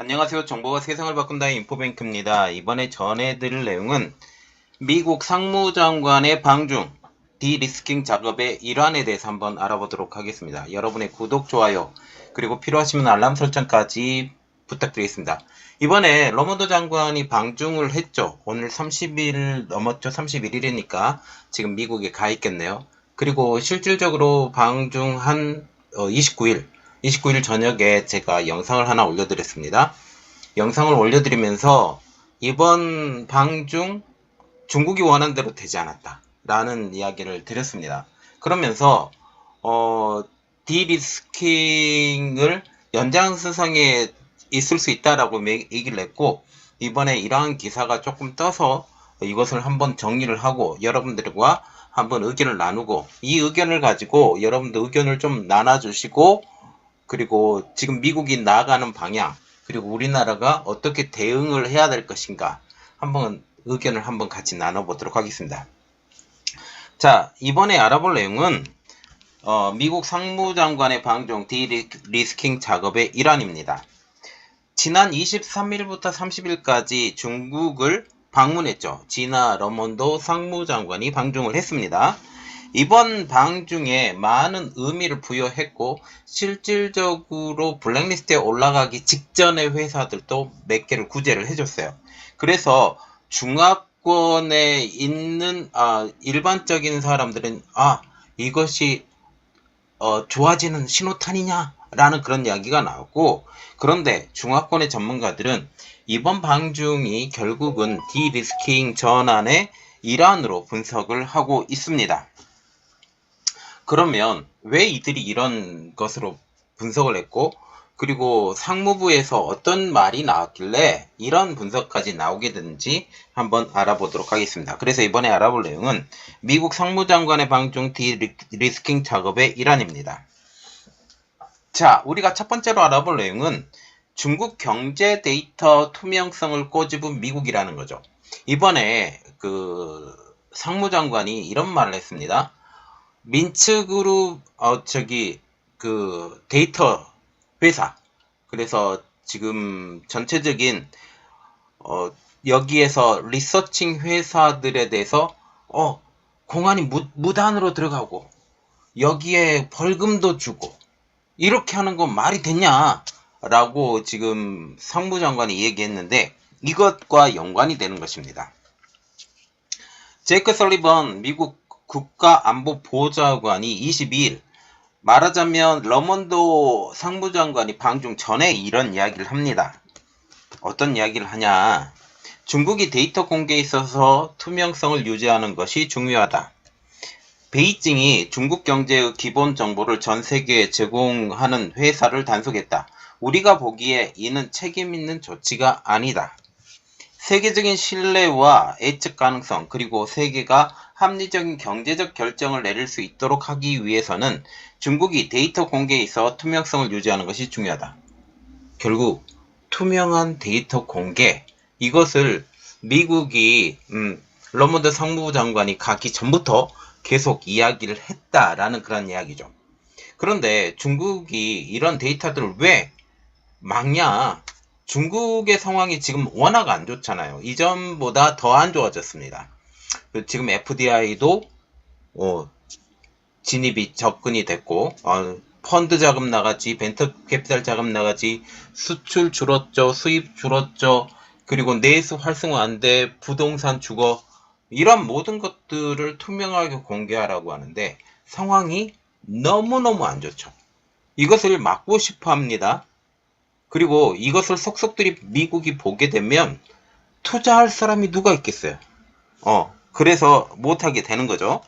안녕하세요. 정보가 세상을 바꾼다의 인포뱅크입니다. 이번에 전해드릴 내용은 미국 상무장관의 방중, 디리스킹 작업의 일환에 대해서 한번 알아보도록 하겠습니다. 여러분의 구독, 좋아요, 그리고 필요하시면 알람 설정까지 부탁드리겠습니다. 이번에 러먼드 장관이 방중을 했죠. 오늘 30일 넘었죠. 31일이니까 지금 미국에 가 있겠네요. 그리고 실질적으로 방중한 29일 저녁에 제가 영상을 하나 올려드렸습니다. 영상을 올려드리면서 이번 방중 중국이 원한 대로 되지 않았다 라는 이야기를 드렸습니다. 그러면서 디리스킹을 연장선상에 있을 수 있다라고 얘기를 했고, 이번에 이러한 기사가 조금 떠서 이것을 한번 정리를 하고 여러분들과 한번 의견을 나누고, 이 의견을 가지고 여러분들 의견을 좀 나눠주시고, 그리고 지금 미국이 나아가는 방향, 그리고 우리나라가 어떻게 대응을 해야 될 것인가 한번 의견을 한번 같이 나눠보도록 하겠습니다. 자, 이번에 알아볼 내용은 미국 상무장관의 방중 디리스킹 작업의 일환입니다. 지난 23일부터 30일까지 중국을 방문했죠. 지나 러먼도 상무장관이 방중을 했습니다. 이번 방중에 많은 의미를 부여했고 실질적으로 블랙리스트에 올라가기 직전의 회사들도 몇 개를 구제를 해줬어요. 그래서 중화권에 있는 일반적인 사람들은 이것이 좋아지는 신호탄이냐 라는 그런 이야기가 나왔고, 그런데 중화권의 전문가들은 이번 방중이 결국은 디리스킹 전환의 일환으로 분석을 하고 있습니다. 그러면 왜 이들이 이런 것으로 분석을 했고, 그리고 상무부에서 어떤 말이 나왔길래 이런 분석까지 나오게 됐는지 한번 알아보도록 하겠습니다. 그래서 이번에 알아볼 내용은 미국 상무장관의 방중 디리스킹 작업의 일환입니다. 자, 우리가 첫 번째로 알아볼 내용은 중국 경제 데이터 투명성을 꼬집은 미국이라는 거죠. 이번에 그 상무장관이 이런 말을 했습니다. 민츠그룹 데이터 회사, 그래서 지금 전체적인 여기에서 리서칭 회사들에 대해서 공안이 무단으로 들어가고 여기에 벌금도 주고 이렇게 하는 건 말이 되냐 라고 지금 상무장관이 얘기했는데, 이것과 연관이 되는 것입니다. 제이크 설리번 미국 국가안보보좌관이 22일, 말하자면 러먼도 상무장관이 방중 전에 이런 이야기를 합니다. 어떤 이야기를 하냐. 중국이 데이터 공개에 있어서 투명성을 유지하는 것이 중요하다. 베이징이 중국 경제의 기본 정보를 전 세계에 제공하는 회사를 단속했다. 우리가 보기에 이는 책임 있는 조치가 아니다. 세계적인 신뢰와 예측 가능성, 그리고 세계가 합리적인 경제적 결정을 내릴 수 있도록 하기 위해서는 중국이 데이터 공개에 있어 투명성을 유지하는 것이 중요하다. 결국 투명한 데이터 공개, 이것을 미국이 러먼드 상무부 장관이 가기 전부터 계속 이야기를 했다라는 그런 이야기죠. 그런데 중국이 이런 데이터들을 왜 막냐? 중국의 상황이 지금 워낙 안 좋잖아요. 이전보다 더 안 좋아졌습니다. 지금 FDI도 진입이 접근이 됐고, 펀드 자금 나가지, 벤처 캐피탈 자금 나가지, 수출 줄었죠, 수입 줄었죠, 그리고 내수 활성화 안 돼, 부동산 죽어, 이런 모든 것들을 투명하게 공개하라고 하는데 상황이 너무너무 안 좋죠. 이것을 막고 싶어 합니다. 그리고 이것을 속속들이 미국이 보게 되면 투자할 사람이 누가 있겠어요. 그래서 못하게 되는 거죠.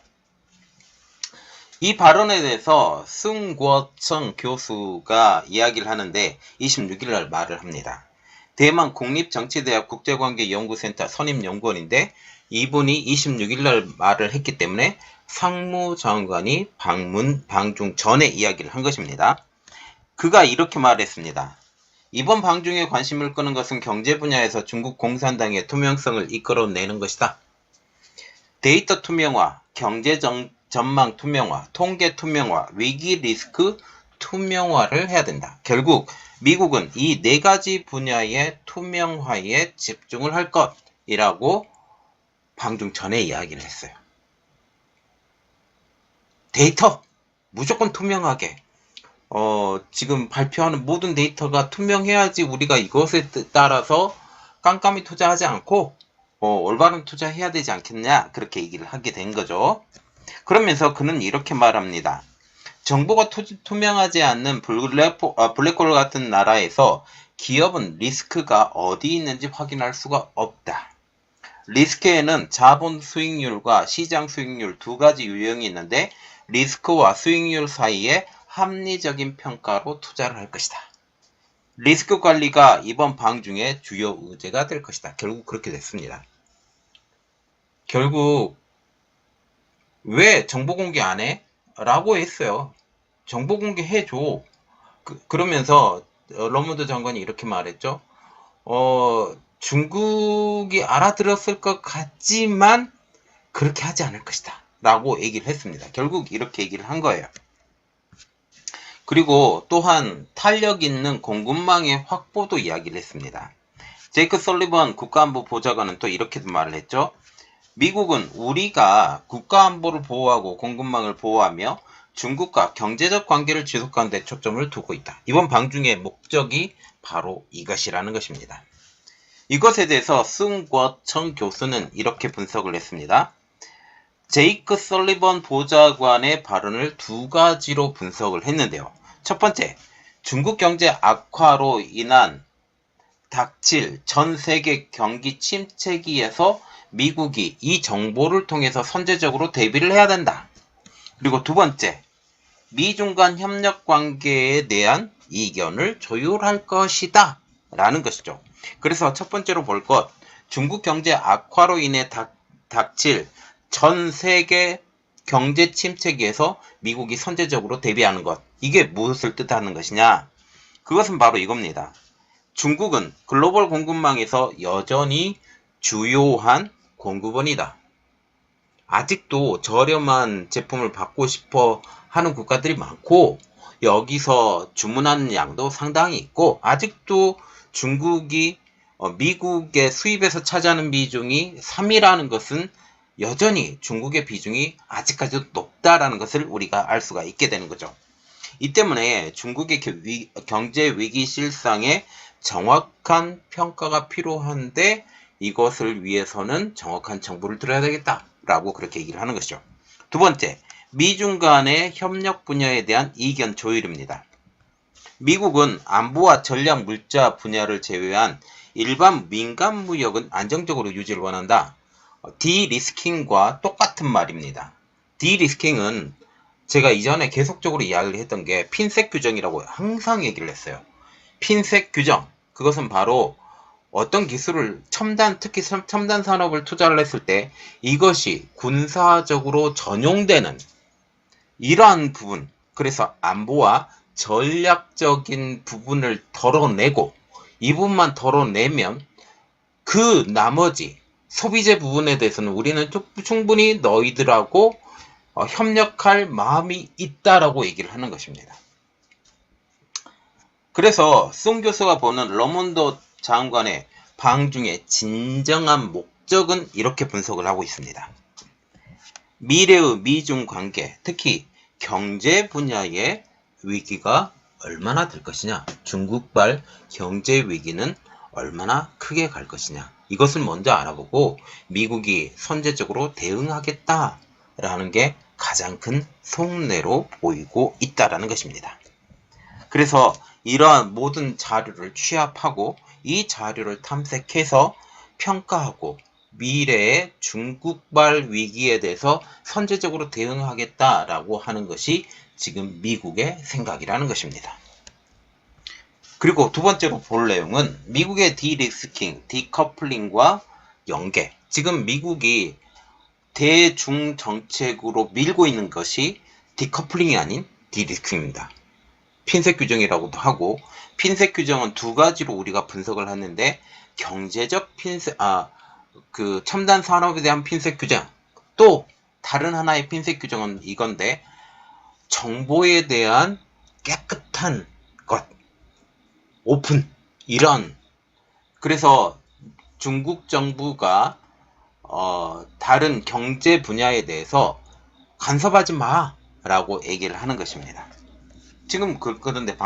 이 발언에 대해서 승구어청 교수가 이야기를 하는데 26일 날 말을 합니다. 대만 국립정치대학 국제관계연구센터 선임연구원인데 이분이 26일 날 말을 했기 때문에 상무장관이 방중 전에 이야기를 한 것입니다. 그가 이렇게 말했습니다. 이번 방중에 관심을 끄는 것은 경제 분야에서 중국 공산당의 투명성을 이끌어내는 것이다. 데이터 투명화, 경제 전망 투명화, 통계 투명화, 위기 리스크 투명화를 해야 된다. 결국 미국은 이 네 가지 분야의 투명화에 집중을 할 것이라고 방중 전에 이야기를 했어요. 데이터 무조건 투명하게 지금 발표하는 모든 데이터가 투명해야지 우리가 이것에 따라서 깜깜이 투자하지 않고 올바른 투자해야 되지 않겠냐, 그렇게 얘기를 하게 된 거죠. 그러면서 그는 이렇게 말합니다. 정보가 투명하지 않는 블랙홀 같은 나라에서 기업은 리스크가 어디 있는지 확인할 수가 없다. 리스크에는 자본 수익률과 시장 수익률 두 가지 유형이 있는데 리스크와 수익률 사이에 합리적인 평가로 투자를 할 것이다. 리스크 관리가 이번 방중의 주요 의제가 될 것이다. 결국 그렇게 됐습니다. 결국 왜 정보 공개 안 해? 라고 했어요. 정보 공개 해줘. 그러면서 러먼드 장관이 이렇게 말했죠. 중국이 알아들었을 것 같지만 그렇게 하지 않을 것이다. 라고 얘기를 했습니다. 결국 이렇게 얘기를 한 거예요. 그리고 또한 탄력 있는 공급망의 확보도 이야기를 했습니다. 제이크 설리번 국가안보 보좌관은 또 이렇게도 말을 했죠. 미국은 우리가 국가안보를 보호하고 공급망을 보호하며 중국과 경제적 관계를 지속하는 데 초점을 두고 있다. 이번 방중의 목적이 바로 이것이라는 것입니다. 이것에 대해서 승권청 교수는 이렇게 분석을 했습니다. 제이크 설리번 보좌관의 발언을 두 가지로 분석을 했는데요. 첫 번째, 중국 경제 악화로 인한 닥칠 전 세계 경기 침체기에서 미국이 이 정보를 통해서 선제적으로 대비를 해야 된다. 그리고 두 번째, 미중 간 협력 관계에 대한 이견을 조율할 것이다. 라는 것이죠. 그래서 첫 번째로 볼 것, 중국 경제 악화로 인해 닥칠 전 세계 경제 침체기에서 미국이 선제적으로 대비하는 것. 이게 무엇을 뜻하는 것이냐? 그것은 바로 이겁니다. 중국은 글로벌 공급망에서 여전히 주요한 공급원이다. 아직도 저렴한 제품을 받고 싶어 하는 국가들이 많고 여기서 주문하는 양도 상당히 있고 아직도 중국이 미국의 수입에서 차지하는 비중이 3위라는 것은 여전히 중국의 비중이 아직까지도 높다라는 것을 우리가 알 수가 있게 되는 거죠. 이 때문에 중국의 경제 위기 실상에 정확한 평가가 필요한데 이것을 위해서는 정확한 정보를 들어야 되겠다라고 그렇게 얘기를 하는 것이죠. 두 번째, 미중 간의 협력 분야에 대한 이견 조율입니다. 미국은 안보와 전략 물자 분야를 제외한 일반 민간 무역은 안정적으로 유지를 원한다. 디리스킹과 똑같은 말입니다. 디리스킹은 제가 이전에 계속적으로 이야기를 했던 게 핀셋 규정이라고 항상 얘기를 했어요. 핀셋 규정, 그것은 바로 어떤 기술을 특히 첨단 산업을 투자를 했을 때 이것이 군사적으로 전용되는 이러한 부분, 그래서 안보와 전략적인 부분을 덜어내고 이 부분만 덜어내면 그 나머지 소비재 부분에 대해서는 우리는 충분히 너희들하고 협력할 마음이 있다라고 얘기를 하는 것입니다. 그래서 송 교수가 보는 러먼드 장관의 방중의 진정한 목적은 이렇게 분석을 하고 있습니다. 미래의 미중 관계, 특히 경제 분야의 위기가 얼마나 될 것이냐, 중국발 경제 위기는 얼마나 크게 갈 것이냐, 이것을 먼저 알아보고 미국이 선제적으로 대응하겠다라는 게 가장 큰 속내로 보이고 있다라는 것입니다. 그래서 이러한 모든 자료를 취합하고 이 자료를 탐색해서 평가하고 미래의 중국발 위기에 대해서 선제적으로 대응하겠다라고 하는 것이 지금 미국의 생각이라는 것입니다. 그리고 두 번째로 볼 내용은 미국의 디리스킹, 디커플링과 연계. 지금 미국이 대중 정책으로 밀고 있는 것이 디커플링이 아닌 디리스킹입니다. 핀셋 규정이라고도 하고, 핀셋 규정은 두 가지로 우리가 분석을 하는데 경제적 핀셋, 첨단 산업에 대한 핀셋 규정, 또 다른 하나의 핀셋 규정은 이건데 정보에 대한 깨끗한 것, 오픈 이런. 그래서 중국 정부가 다른 경제 분야에 대해서 간섭하지 마라고 얘기를 하는 것입니다. 지금 그런데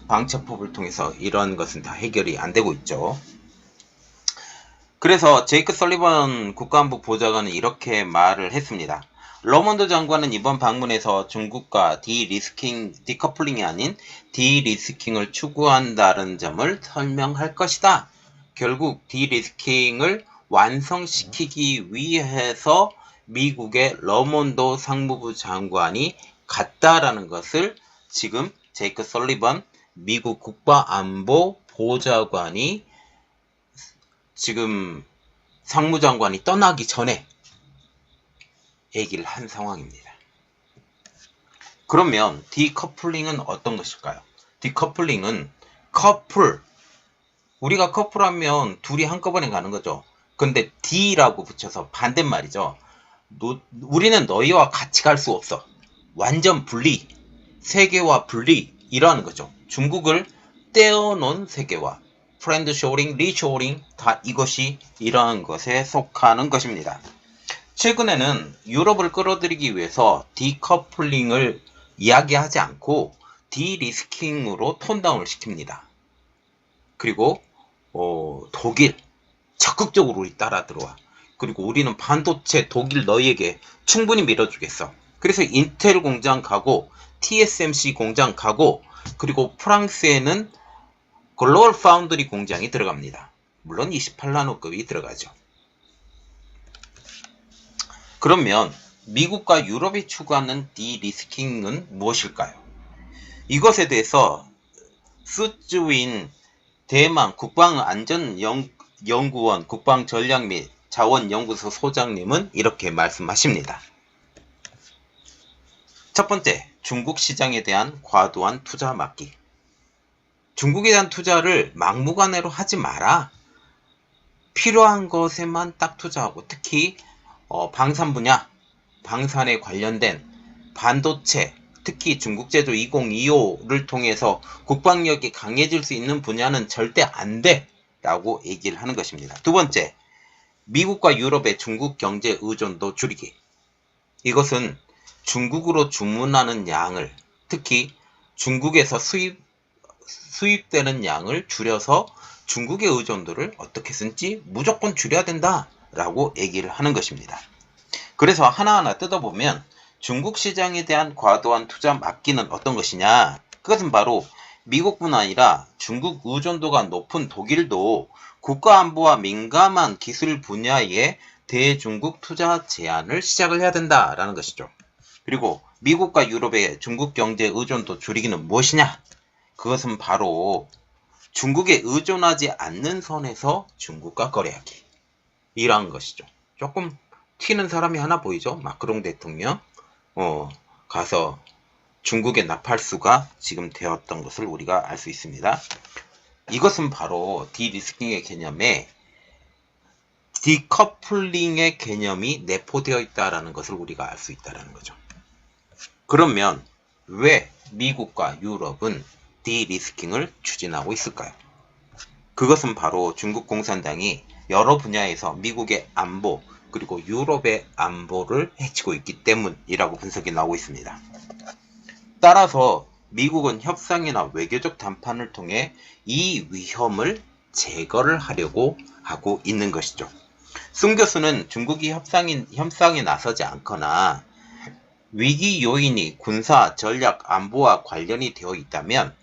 방첩법을 통해서 이런 것은 다 해결이 안 되고 있죠. 그래서 제이크 설리번 국가안보 보좌관은 이렇게 말을 했습니다. 러먼드 장관은 이번 방문에서 중국과 디커플링이 아닌 디리스킹을 추구한다는 점을 설명할 것이다. 결국 디리스킹을 완성시키기 위해서 미국의 러먼드 상무부 장관이 갔다라는 것을 지금 제이크 설리번 미국 국가안보 보좌관이 지금 상무장관이 떠나기 전에 얘기를 한 상황입니다. 그러면 디커플링은 어떤 것일까요? 디커플링은 우리가 커플하면 둘이 한꺼번에 가는 거죠. 근데 D라고 붙여서 반대말이죠. 우리는 너희와 같이 갈 수 없어. 완전 분리, 세계와 분리 이러는 거죠. 중국을 떼어놓은 세계화, 프렌드 쇼링, 리쇼링 다 이것이 이러한 것에 속하는 것입니다. 최근에는 유럽을 끌어들이기 위해서 디커플링을 이야기하지 않고 디리스킹으로 톤다운을 시킵니다. 그리고 독일 적극적으로 우리 따라 들어와. 그리고 우리는 반도체 독일 너희에게 충분히 밀어주겠어. 그래서 인텔 공장 가고 TSMC 공장 가고 그리고 프랑스에는 글로벌 파운드리 공장이 들어갑니다. 물론 28나노급이 들어가죠. 그러면 미국과 유럽이 추구하는 디리스킹은 무엇일까요? 이것에 대해서 수즈윈 대만 국방안전연구원 국방전략 및 자원연구소 소장님은 이렇게 말씀하십니다. 첫 번째, 중국 시장에 대한 과도한 투자 막기. 중국에 대한 투자를 막무가내로 하지 마라. 필요한 것에만 딱 투자하고 특히 방산 분야, 방산에 관련된 반도체, 특히 중국 제조 2025를 통해서 국방력이 강해질 수 있는 분야는 절대 안 돼 라고 얘기를 하는 것입니다. 두 번째, 미국과 유럽의 중국 경제 의존도 줄이기. 이것은 중국으로 주문하는 양을, 특히 중국에서 수입되는 양을 줄여서 중국의 의존도를 어떻게든지 무조건 줄여야 된다 라고 얘기를 하는 것입니다. 그래서 하나하나 뜯어보면 중국 시장에 대한 과도한 투자 막기는 어떤 것이냐? 그것은 바로 미국뿐 아니라 중국 의존도가 높은 독일도 국가안보와 민감한 기술 분야에 대중국 투자 제한을 시작을 해야 된다라는 것이죠. 그리고 미국과 유럽의 중국 경제 의존도 줄이기는 무엇이냐? 그것은 바로 중국에 의존하지 않는 선에서 중국과 거래하기. 이러한 것이죠. 조금 튀는 사람이 하나 보이죠? 마크롱 대통령 가서 중국의 나팔수가 지금 되었던 것을 우리가 알 수 있습니다. 이것은 바로 디리스킹의 개념에 디커플링의 개념이 내포되어 있다는 것을 우리가 알 수 있다는 거죠. 그러면 왜 미국과 유럽은 디리스킹을 추진하고 있을까요? 그것은 바로 중국 공산당이 여러 분야에서 미국의 안보 그리고 유럽의 안보를 해치고 있기 때문이라고 분석이 나오고 있습니다. 따라서 미국은 협상이나 외교적談판을 통해 이 위험을 제거를 하려고 하고 있는 것이죠. 숭 교수는 중국이 협상에 나서지 않거나 위기 요인이 군사, 전략, 안보와 관련이 되어 있다면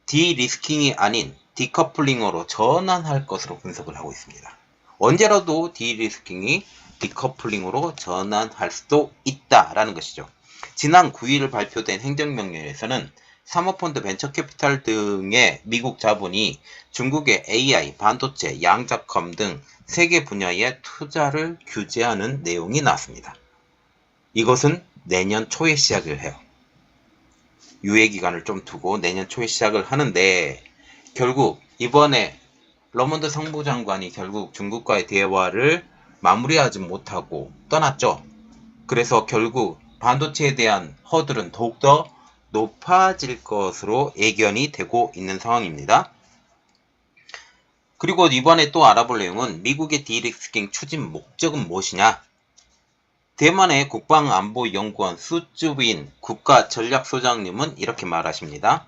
디리스킹이 아닌 디커플링으로 전환할 것으로 분석을 하고 있습니다. 언제라도 디리스킹이 디커플링으로 전환할 수도 있다라는 것이죠. 지난 9일 발표된 행정명령에서는 사모펀드, 벤처캐피탈 등의 미국 자본이 중국의 AI, 반도체, 양자컴 등 세계 분야의 투자를 규제하는 내용이 나왔습니다. 이것은 내년 초에 시작을 해요. 유예기간을 좀 두고 내년 초에 시작을 하는데 결국 이번에 러먼드 상무장관이 결국 중국과의 대화를 마무리하지 못하고 떠났죠. 그래서 결국 반도체에 대한 허들은 더욱더 높아질 것으로 예견이 되고 있는 상황입니다. 그리고 이번에 또 알아볼 내용은 미국의 디리스킹 추진 목적은 무엇이냐? 대만의 국방안보연구원 수쯔윈 국가전략소장님은 이렇게 말하십니다.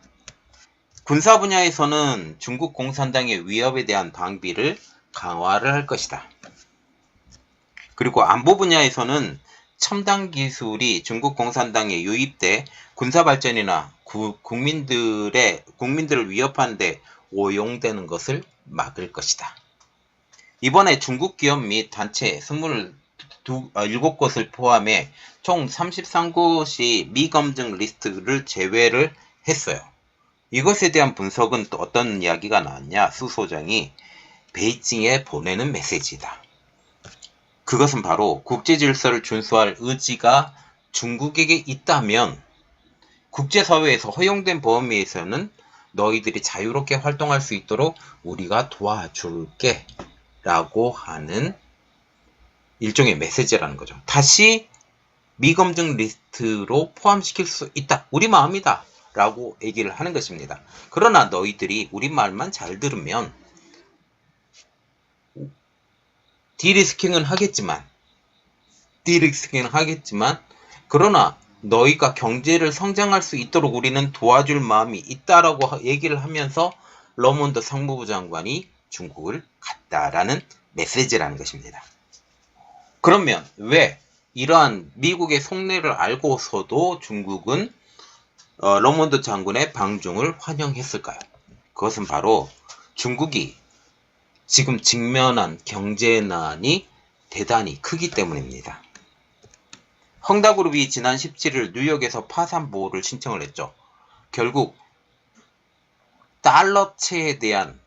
군사 분야에서는 중국 공산당의 위협에 대한 방비를 강화를 할 것이다. 그리고 안보 분야에서는 첨단 기술이 중국 공산당에 유입돼 군사 발전이나 국민들을 위협하는 데 오용되는 것을 막을 것이다. 이번에 중국 기업 및 단체 27곳을 포함해 총 33곳이 미검증 리스트를 제외를 했어요. 이것에 대한 분석은 또 어떤 이야기가 나왔냐? 수 소장이 베이징에 보내는 메시지다. 그것은 바로 국제 질서를 준수할 의지가 중국에게 있다면 국제사회에서 허용된 범위에서는 너희들이 자유롭게 활동할 수 있도록 우리가 도와줄게 라고 하는 일종의 메시지라는 거죠. 다시 미검증 리스트로 포함시킬 수 있다. 우리 마음이다. 라고 얘기를 하는 것입니다. 그러나 너희들이 우리 말만 잘 들으면 디리스킹은 하겠지만 그러나 너희가 경제를 성장할 수 있도록 우리는 도와줄 마음이 있다라고 얘기를 하면서 러몬드 상무부 장관이 중국을 갔다라는 메시지라는 것입니다. 그러면 왜 이러한 미국의 속내를 알고서도 중국은 러몬드 장군의 방중을 환영했을까요? 그것은 바로 중국이 지금 직면한 경제난이 대단히 크기 때문입니다. 헝다그룹이 지난 17일 뉴욕에서 파산 보호를 신청을 했죠. 결국 달러채에 대한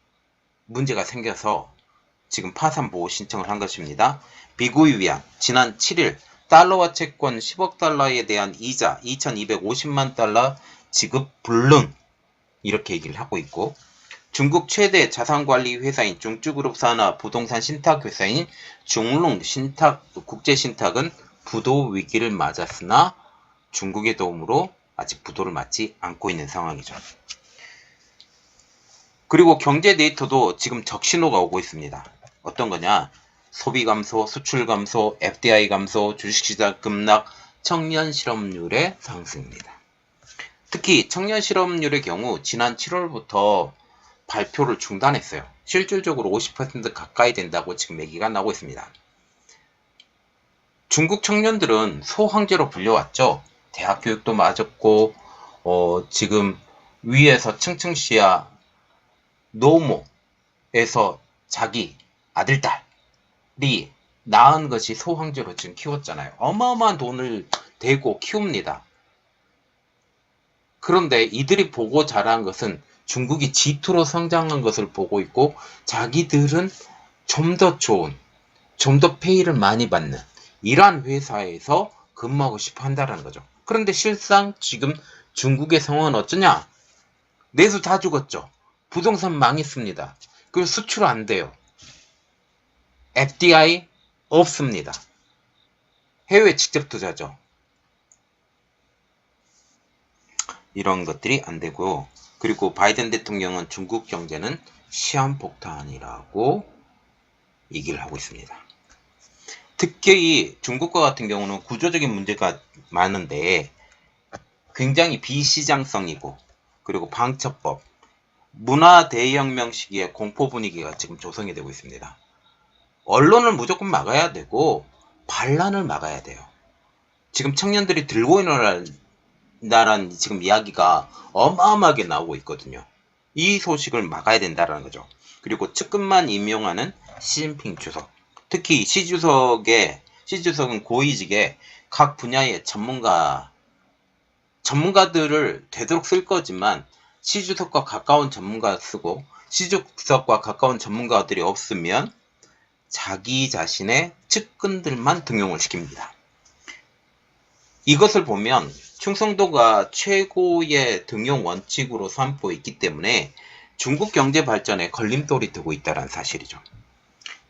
문제가 생겨서 지금 파산 보호 신청을 한 것입니다. 비구이 위안 지난 7일 달러화 채권 10억 달러에 대한 이자 2250만 달러 지급 불능 이렇게 얘기를 하고 있고, 중국 최대 자산관리 회사인 중쯔그룹 산하 부동산 신탁 회사인 중룽 국제신탁은 부도 위기를 맞았으나 중국의 도움으로 아직 부도를 맞지 않고 있는 상황이죠. 그리고 경제 데이터도 지금 적신호가 오고 있습니다. 어떤 거냐? 소비 감소, 수출 감소, FDI 감소, 주식시장 급락, 청년 실업률의 상승입니다. 특히 청년 실업률의 경우 지난 7월부터 발표를 중단했어요. 실질적으로 50% 가까이 된다고 지금 얘기가 나오고 있습니다. 중국 청년들은 소황제로 불려왔죠. 대학 교육도 맞았고 지금 위에서 층층시야 노모에서 자기 아들, 딸이 낳은 것이 소황제로 지금 키웠잖아요. 어마어마한 돈을 대고 키웁니다. 그런데 이들이 보고 자란 것은 중국이 G2로 성장한 것을 보고 있고, 자기들은 좀 더 좋은, 좀 더 페이를 많이 받는 이러한 회사에서 근무하고 싶어 한다는 거죠. 그런데 실상 지금 중국의 상황은 어쩌냐? 내수 다 죽었죠. 부동산 망했습니다. 그리고 수출 안 돼요. FDI 없습니다. 해외 직접 투자죠. 이런 것들이 안 되고요. 그리고 바이든 대통령은 중국 경제는 시한폭탄이라고 얘기를 하고 있습니다. 특히 중국과 같은 경우는 구조적인 문제가 많은데 굉장히 비시장성이고, 그리고 방첩법, 문화 대혁명 시기에 공포 분위기가 지금 조성이 되고 있습니다. 언론을 무조건 막아야 되고 반란을 막아야 돼요. 지금 청년들이 들고 일어난다는 지금 이야기가 어마어마하게 나오고 있거든요. 이 소식을 막아야 된다는 거죠. 그리고 측근만 임용하는 시진핑 주석, 특히 시 주석은 고위직에 각 분야의 전문가들을 되도록 쓸 거지만 시 주석과 가까운 전문가 쓰고, 시 주석과 가까운 전문가들이 없으면 자기 자신의 측근들만 등용을 시킵니다. 이것을 보면 충성도가 최고의 등용 원칙으로 삼고 있기 때문에 중국 경제 발전에 걸림돌이 되고 있다는 사실이죠.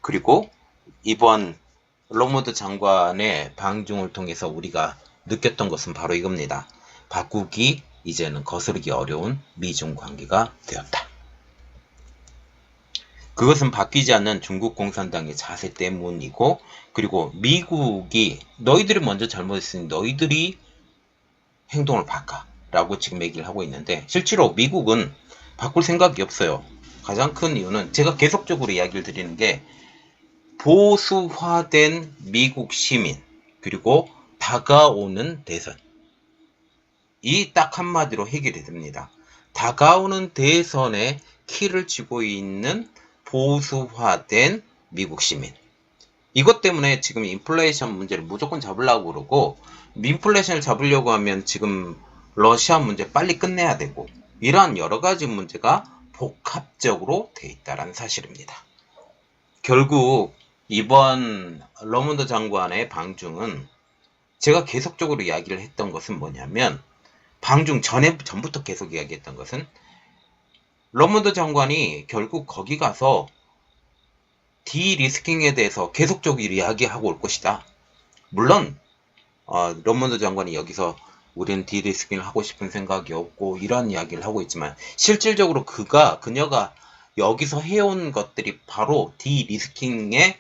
그리고 이번 러몬드 장관의 방중을 통해서 우리가 느꼈던 것은 바로 이겁니다. 바꾸기 이제는 거스르기 어려운 미중 관계가 되었다. 그것은 바뀌지 않는 중국 공산당의 자세 때문이고, 그리고 미국이 너희들이 먼저 잘못했으니 너희들이 행동을 바꿔라고 지금 얘기를 하고 있는데, 실제로 미국은 바꿀 생각이 없어요. 가장 큰 이유는 제가 계속적으로 이야기를 드리는 게 보수화된 미국 시민, 그리고 다가오는 대선, 이 딱 한마디로 해결이 됩니다. 다가오는 대선에 키를 쥐고 있는 보수화된 미국 시민, 이것 때문에 지금 인플레이션 문제를 무조건 잡으려고 그러고, 인플레이션을 잡으려고 하면 지금 러시아 문제 빨리 끝내야 되고, 이러한 여러 가지 문제가 복합적으로 돼 있다는 사실입니다. 결국 이번 러몬드 장관의 방중은 제가 계속적으로 이야기를 했던 것은 뭐냐면, 방중 전부터 계속 이야기했던 것은, 러몬드 장관이 결국 거기 가서 디리스킹에 대해서 계속적으로 이야기하고 올 것이다. 물론 러몬드 장관이 여기서 우리는 디리스킹을 하고 싶은 생각이 없고 이런 이야기를 하고 있지만, 실질적으로 그녀가 여기서 해온 것들이 바로 디리스킹의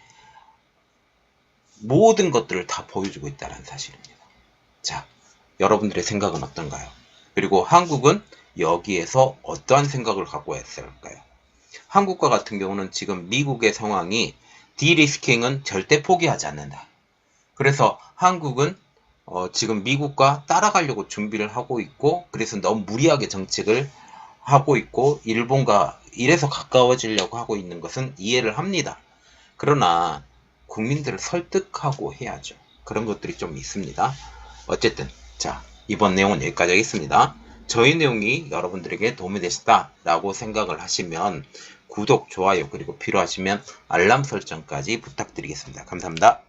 모든 것들을 다 보여주고 있다는 사실입니다. 자, 여러분들의 생각은 어떤가요? 그리고 한국은 여기에서 어떠한 생각을 갖고 있을까요? 한국과 같은 경우는 지금 미국의 상황이 디리스킹은 절대 포기하지 않는다. 그래서 한국은 지금 미국과 따라가려고 준비를 하고 있고, 그래서 너무 무리하게 정책을 하고 있고, 일본과 이래서 가까워지려고 하고 있는 것은 이해를 합니다. 그러나 국민들을 설득하고 해야죠. 그런 것들이 좀 있습니다. 어쨌든 자, 이번 내용은 여기까지 하겠습니다. 저희 내용이 여러분들에게 도움이 되셨다라고 생각을 하시면 구독, 좋아요, 그리고 필요하시면 알람 설정까지 부탁드리겠습니다. 감사합니다.